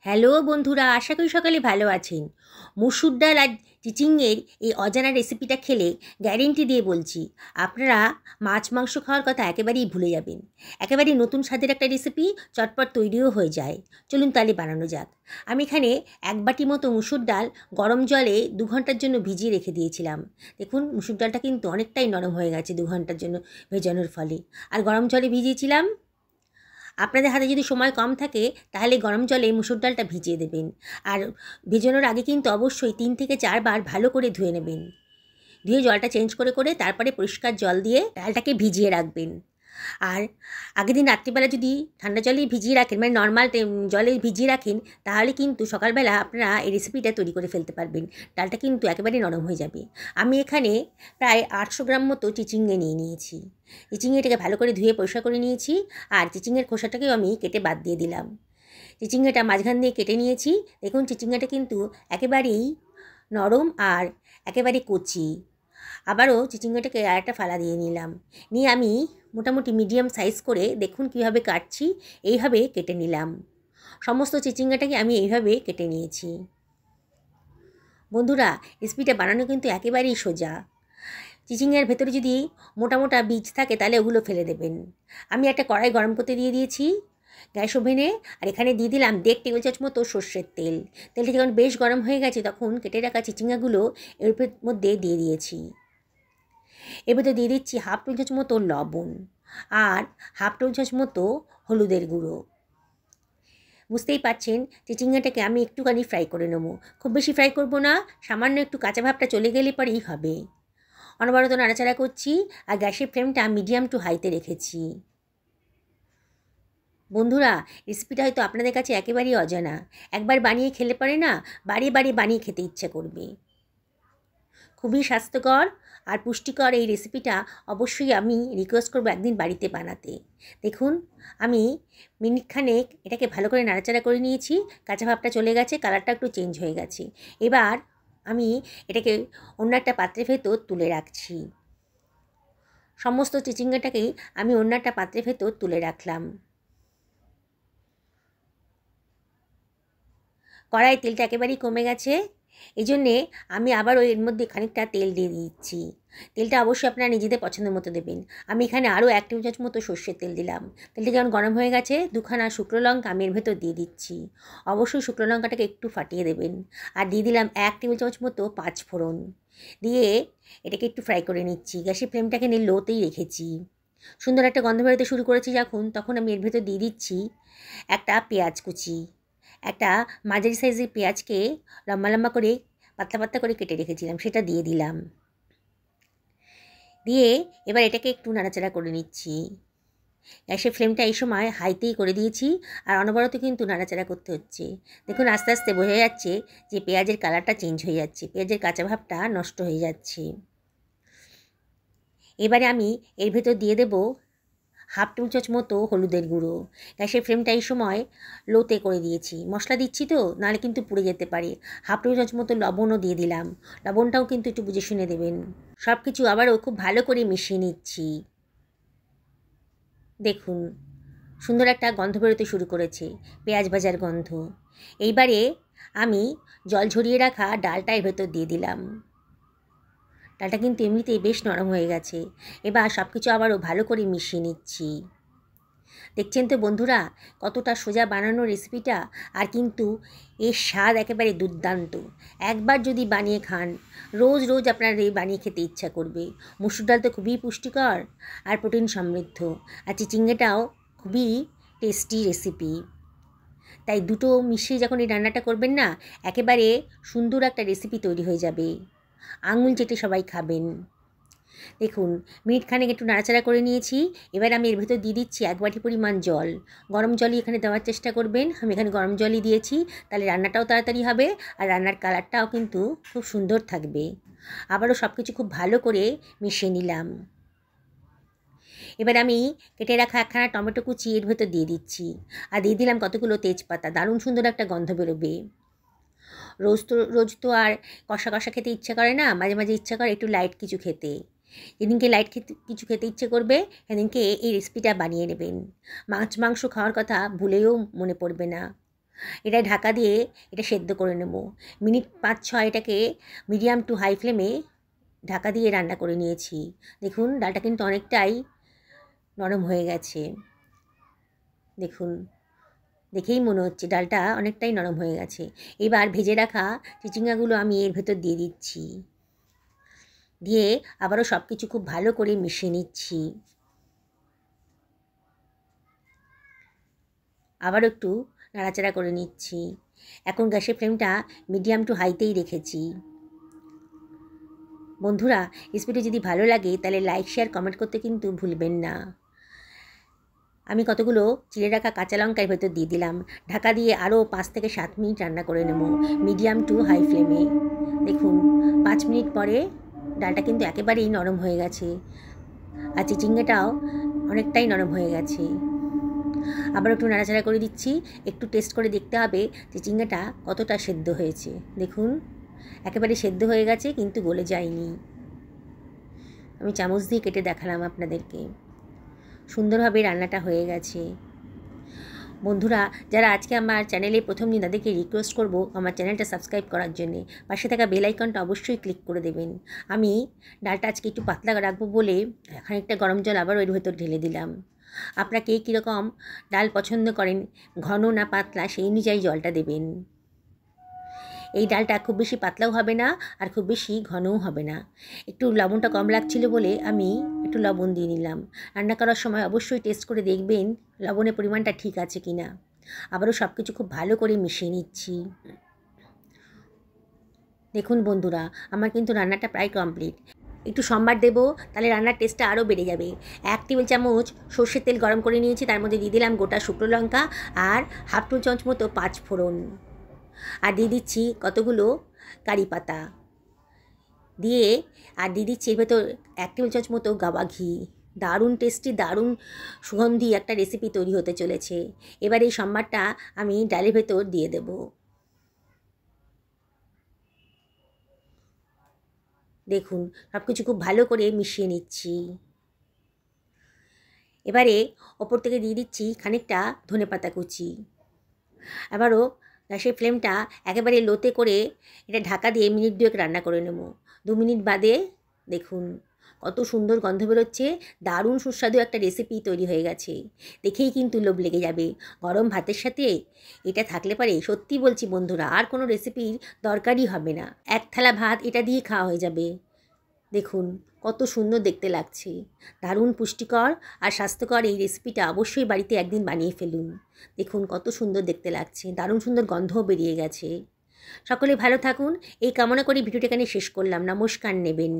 Hello বন্ধুরা, আশা করি সকালে ভালো আছেন। মসুর ডাল আর চিচিংয়ের এই অজানা রেসিপিটা খেলে গ্যারেন্টি দিয়ে বলছি আপনারা মাছ মাংস খাওয়ার কথা একেবারেই ভুলে যাবেন। একেবারেই নতুন স্বাদের একটা রেসিপি, চটপট তৈরিও হয়ে যায়। চলুন তাহলে বানানো যাক। আমি এখানে 1 বাটি মতো মসুর ডাল গরম জলে 2 ঘন্টার জন্য ভিজিয়ে রেখে দিয়েছিলাম। দেখুন মসুর ডালটা কিন্তু অনেকটাই নরম হয়ে গেছে 2 ঘন্টার জন্য ভেজানোর ফলে। আর গরম জলে ভিজিয়েছিলাম। আপনাদের হাতে যদি সময় কম থাকে তাহলে গরম জলে মুসুর ডালটা ভিজিয়ে দেবেন। আর ভেজানোর আগে কিন্তু অবশ্যই 3 থেকে 4 বার ভালো করে ধুয়ে নেবেন। ধুয়ে জলটা চেঞ্জ করে করে তারপরে পরিষ্কার জল দিয়ে ডালটাকে ভিজিয়ে রাখবেন। আর আগের দিন রাত্রিবেলা যদি ঠান্ডা জলেই ভিজিয়ে রাখেন, মানে নর্মাল জলে ভিজিয়ে রাখেন, তাহলে কিন্তু সকালবেলা আপনারা এই রেসিপিটা তৈরি করে ফেলতে পারবেন। ডালটা কিন্তু একেবারে নরম হয়ে যাবে। আমি এখানে প্রায় 800 গ্রাম মতো চিচিঙ্গে নিয়ে নিয়েছি। চিচিঙ্গেটাকে ভালো করে ধুয়ে পরিষ্কার করে নিয়েছি। আর চিচিঙ্গের খোসাটাকেও আমি কেটে বাদ দিয়ে দিলাম। চিচিঙ্গাটা মাঝখান দিয়ে কেটে নিয়েছি। দেখুন চিচিঙ্গাটা কিন্তু একেবারেই নরম আর একেবারে কচি। আবারও চিচিঙ্গাটাকে আর একটা ফালা দিয়ে নিলাম। নিয়ে আমি মোটামুটি মিডিয়াম সাইজ করে দেখুন কীভাবে কাটছি, এইভাবে কেটে নিলাম। সমস্ত চিচিঙ্গাটাকে আমি এইভাবে কেটে নিয়েছি। বন্ধুরা, রেসিপিটা বানানো কিন্তু একেবারেই সোজা। চিচিঙ্গার ভেতরে যদি মোটা মোটা বীজ থাকে তাহলে ওগুলো ফেলে দেবেন। আমি একটা কড়াই গরম করতে দিয়ে দিয়েছি গ্যাস ওভেনে। আর এখানে দিয়ে দিলাম 1.5 টেবিল চামচ মতো সর্ষের তেল। তেলটা যখন বেশ গরম হয়ে গেছে তখন কেটে রাখা চিচিঙ্গাগুলো এর মধ্যে দিয়ে দিয়েছি। এর মধ্যে দিয়ে দিচ্ছি 1/2 টেবিল চামচ মতো লবণ আর 1/2 টেবিল চামচ মতো হলুদের গুঁড়ো। বুঝতেই পারছেন চিচিঙ্গাটাকে আমি একটুখানি ফ্রাই করে নেবো। খুব বেশি ফ্রাই করব না, সামান্য একটু কাঁচা ভাবটা চলে গেলে পরেই হবে। অনবরত নাড়াচাড়া করছি আর গ্যাসের ফ্লেমটা মিডিয়াম টু হাইতে রেখেছি। বন্ধুরা, রেসিপিটা হয়তো আপনাদের কাছে একেবারেই অজানা। একবার বানিয়ে খেলে পরে না বারে বারে বানিয়ে খেতে ইচ্ছে করবে। খুবই স্বাস্থ্যকর আর পুষ্টিকর এই রেসিপিটা অবশ্যই আমি রিকোয়েস্ট করবো একদিন বাড়িতে বানাতে। দেখুন আমি মিনিটখানেক এটাকে ভালো করে নাড়াচাড়া করে নিয়েছি। কাঁচা ভাবটা চলে গেছে, কালারটা একটু চেঞ্জ হয়ে গেছে। এবার আমি এটাকে অন্য একটা পাত্রের ভেতর তুলে রাখছি। সমস্ত চিচিঙ্গাটাকেই আমি অন্য একটা পাত্রের ভেতর তুলে রাখলাম। কড়াই তেলটা একেবারেই কমে গেছে, এই জন্যে আমি আবার এর মধ্যে খানিকটা তেল দিয়ে দিচ্ছি। তেলটা অবশ্যই আপনারা নিজেদের পছন্দ মতো দেবেন। আমি এখানে আরও 1 টেবিল চামচ মতো সর্ষের তেল দিলাম। তেলটা যখন গরম হয়ে গেছে 2খানা শুকনো লঙ্কা আমি এর ভেতর দিয়ে দিচ্ছি। অবশ্যই শুকনো লঙ্কাটাকে একটু ফাটিয়ে দেবেন। আর দিয়ে দিলাম 1 টেবিল চামচ মতো 5 ফোড়ন। দিয়ে এটাকে একটু ফ্রাই করে নিচ্ছি। গ্যাসের ফ্লেমটাকে নিয়ে লোতেই রেখেছি। সুন্দর একটা গন্ধ বেরোতে শুরু করেছি তখন আমি এর ভেতর দিয়ে দিচ্ছি একটা পেঁয়াজ কুচি। একটা মাঝারি সাইজের পেঁয়াজকে লম্বা লম্বা করে পাতলা পাতলা করে কেটে রেখেছিলাম, সেটা দিয়ে দিলাম। দিয়ে এবার এটাকে একটু নাড়াচাড়া করে নিচ্ছি। গ্যাসের ফ্লেমটা এই সময় হাইতেই করে দিয়েছি আর অনবরত কিন্তু নাড়াচাড়া করতে হচ্ছে। দেখুন আস্তে আস্তে বোঝা যাচ্ছে যে পেঁয়াজের কালারটা চেঞ্জ হয়ে যাচ্ছে, পেঁয়াজের কাঁচা ভাবটা নষ্ট হয়ে যাচ্ছে। এবারে আমি এর ভেতর দিয়ে দেবো 1/2 টেবিল চামচ মতো হলুদের গুঁড়ো। গ্যাসের ফ্লেমটা এই সময় লোতে করে দিয়েছি। মশলা দিচ্ছি তো, নাহলে কিন্তু পুড়ে যেতে পারে। 1/2 টেবিল চামচ মতো লবণও দিয়ে দিলাম। লবণটাও কিন্তু একটু বুঝে শুনে দেবেন। সব কিছু আবারও খুব ভালো করে মিশিয়ে নিচ্ছি। দেখুন সুন্দর একটা গন্ধ বেরোতে শুরু করেছে, পেঁয়াজ ভাজার গন্ধ। এইবারে আমি জল ঝরিয়ে রাখা ডালটা এর ভেতর দিয়ে দিলাম। ডালটা কিন্তু এমনিতেই বেশ নরম হয়ে গেছে। এবার সব কিছু আবারও ভালো করে মিশিয়ে নিচ্ছি। দেখছেন তো বন্ধুরা কতটা সোজা বানানো রেসিপিটা, আর কিন্তু এর স্বাদ একেবারে দুর্দান্ত। একবার যদি বানিয়ে খান রোজ রোজ আপনার বানিয়ে খেতে ইচ্ছা করবে। মসুর ডাল তো খুবই পুষ্টিকর আর প্রোটিন সমৃদ্ধ, আর চিচিঙ্গাটাও খুবই টেস্টি রেসিপি। তাই দুটো মিশিয়ে যখন এই রান্নাটা করবেন না, একেবারে সুন্দর একটা রেসিপি তৈরি হয়ে যাবে। আঙুল চেটে সবাই খাবেন। দেখুন মিনিটখানেক একটু নাড়াচাড়া করে নিয়েছি। এবার আমি এর ভেতর দিয়ে দিচ্ছি 1 বাটি পরিমাণ জল। গরম জলই এখানে দেওয়ার চেষ্টা করবেন। আমি এখানে গরম জলই দিয়েছি, তাহলে রান্নাটাও তাড়াতাড়ি হবে আর রান্নার কালারটাও কিন্তু খুব সুন্দর থাকবে। আবারও সব কিছু খুব ভালো করে মিশিয়ে নিলাম। এবার আমি কেটে রাখা 1খানা টমেটো কুচি এর ভেতর দিয়ে দিচ্ছি আর দিয়ে দিলাম কতগুলো তেজপাতা। দারুণ সুন্দর একটা গন্ধ বেরোবে। রোজ তো আর কষা কষা খেতে ইচ্ছা করে না, মাঝে মাঝে ইচ্ছা করে একটু লাইট কিছু খেতে। যেদিনকে লাইট কিছু খেতে ইচ্ছে করবে সেদিনকে এই রেসিপিটা বানিয়ে নেবেন। মাছ মাংস খাওয়ার কথা ভুলেও মনে পড়বে না। এটা ঢাকা দিয়ে এটা সেদ্ধ করে নেব। মিনিট 5-6 এটাকে মিডিয়াম টু হাই ফ্লেমে ঢাকা দিয়ে রান্না করে নিয়েছি। দেখুন ডালটা কিন্তু অনেকটাই নরম হয়ে গেছে। দেখুন, দেখেই মনে হচ্ছে ডালটা অনেকটাই নরম হয়ে গেছে। এবার ভেজে রাখা চিচিঙ্গাগুলো আমি এর ভেতর দিয়ে দিচ্ছি। দিয়ে আবারও সব কিছু খুব ভালো করে মিশিয়ে নিচ্ছি। আবার একটু নাড়াচাড়া করে নিচ্ছি। এখন গ্যাসের ফ্লেমটা মিডিয়াম টু হাইতেই রেখেছি। বন্ধুরা, রেসিপিটি যদি ভালো লাগে তাহলে লাইক, শেয়ার, কমেন্ট করতে কিন্তু ভুলবেন না। আমি কতগুলো চিড়ে রাখা কাঁচা লঙ্কার ভেতর দিয়ে দিলাম। ঢাকা দিয়ে আরও 5 থেকে 7 মিনিট রান্না করে নেব মিডিয়াম টু হাই ফ্লেমে। দেখুন 5 মিনিট পরে ডালটা কিন্তু একেবারেই নরম হয়ে গেছে, আর চিচিঙ্গাটাও অনেকটাই নরম হয়ে গেছে। আবার একটু নাড়াচাড়া করে দিচ্ছি। একটু টেস্ট করে দেখতে হবে চিচিঙ্গাটা কতটা সেদ্ধ হয়েছে। দেখুন একেবারে সেদ্ধ হয়ে গেছে, কিন্তু গলে যায়নি। আমি চামচ দিয়ে কেটে দেখালাম আপনাদেরকে। সুন্দরভাবে রান্নাটা হয়ে গেছে। বন্ধুরা, যারা আজকে আমার চ্যানেলে প্রথম দিন তাদেরকে রিকোয়েস্ট করব আমার চ্যানেলটা সাবস্ক্রাইব করার জন্যে। পাশে থাকা বেল আইকনটা অবশ্যই ক্লিক করে দেবেন। আমি ডালটা আজকে একটু পাতলা রাখবো বলে খানিকটা গরম জল আবারও এর ভেতর ঢেলে দিলাম। আপনারা কে কীরকম ডাল পছন্দ করেন, ঘন না পাতলা, সেই অনুযায়ী জলটা দেবেন। এই ডালটা খুব বেশি পাতলাও হবে না আর খুব বেশি ঘনও হবে না। একটু লবণটা কম লাগছিল বলে আমি একটু লবণ দিয়ে নিলাম। রান্না করার সময় অবশ্যই টেস্ট করে দেখবেন লবণের পরিমাণটা ঠিক আছে কি না। আবারও সব কিছু খুব ভালো করে মিশিয়ে নিচ্ছি। দেখুন বন্ধুরা, আমার কিন্তু রান্নাটা প্রায় কমপ্লিট। একটু সম্বার দেবো, তাহলে রান্নার টেস্টটা আরও বেড়ে যাবে। 1 টেবিল চামচ সর্ষের তেল গরম করে নিয়েছি, তার মধ্যে দিয়ে দিলাম গোটা শুকনো লঙ্কা আর হাফ টেবিল চামচ মতো 5 ফোড়ন, আর দিয়ে দিচ্ছি কতগুলো কারি পাতা দিয়ে, আর দিয়ে দিচ্ছি এর ভেতর 1 টেবিল চামচ মতো গাওয়া ঘি। দারুণ টেস্টি, দারুণ সুগন্ধি একটা রেসিপি তৈরি হতে চলেছে। এবার এই সম্বারটা আমি ডালের ভেতর দিয়ে দেব। দেখুন সব কিছু খুব ভালো করে মিশিয়ে নিচ্ছি। এবারে ওপর থেকে দিয়ে দিচ্ছি খানিকটা ধনেপাতা কুচি। আবারও গ্যাসের ফ্লেমটা একেবারে লোতে করে এটা ঢাকা দিয়ে মিনিট 2 রান্না করে নেব। 2 মিনিট বাদে দেখুন কত সুন্দর গন্ধ বেরোচ্ছে। দারুণ সুস্বাদু একটা রেসিপি তৈরি হয়ে গেছে। দেখেই কিন্তু লোভ লেগে যাবে। গরম ভাতের সাথে এটা থাকলে পারে সত্যি বলছি বন্ধুরা, আর কোনো রেসিপির দরকারই হবে না। 1 থালা ভাত এটা দিয়ে খাওয়া হয়ে যাবে। দেখুন কত সুন্দর দেখতে লাগছে। দারুণ পুষ্টিকর আর স্বাস্থ্যকর এই রেসিপিটা অবশ্যই বাড়িতে একদিন বানিয়ে ফেলুন। দেখুন কত সুন্দর দেখতে লাগছে, দারুণ সুন্দর গন্ধও বেরিয়ে গেছে। সকলে ভালো থাকুন এই কামনা করে ভিডিওটা এখানে শেষ করলাম। নমস্কার নেবেন।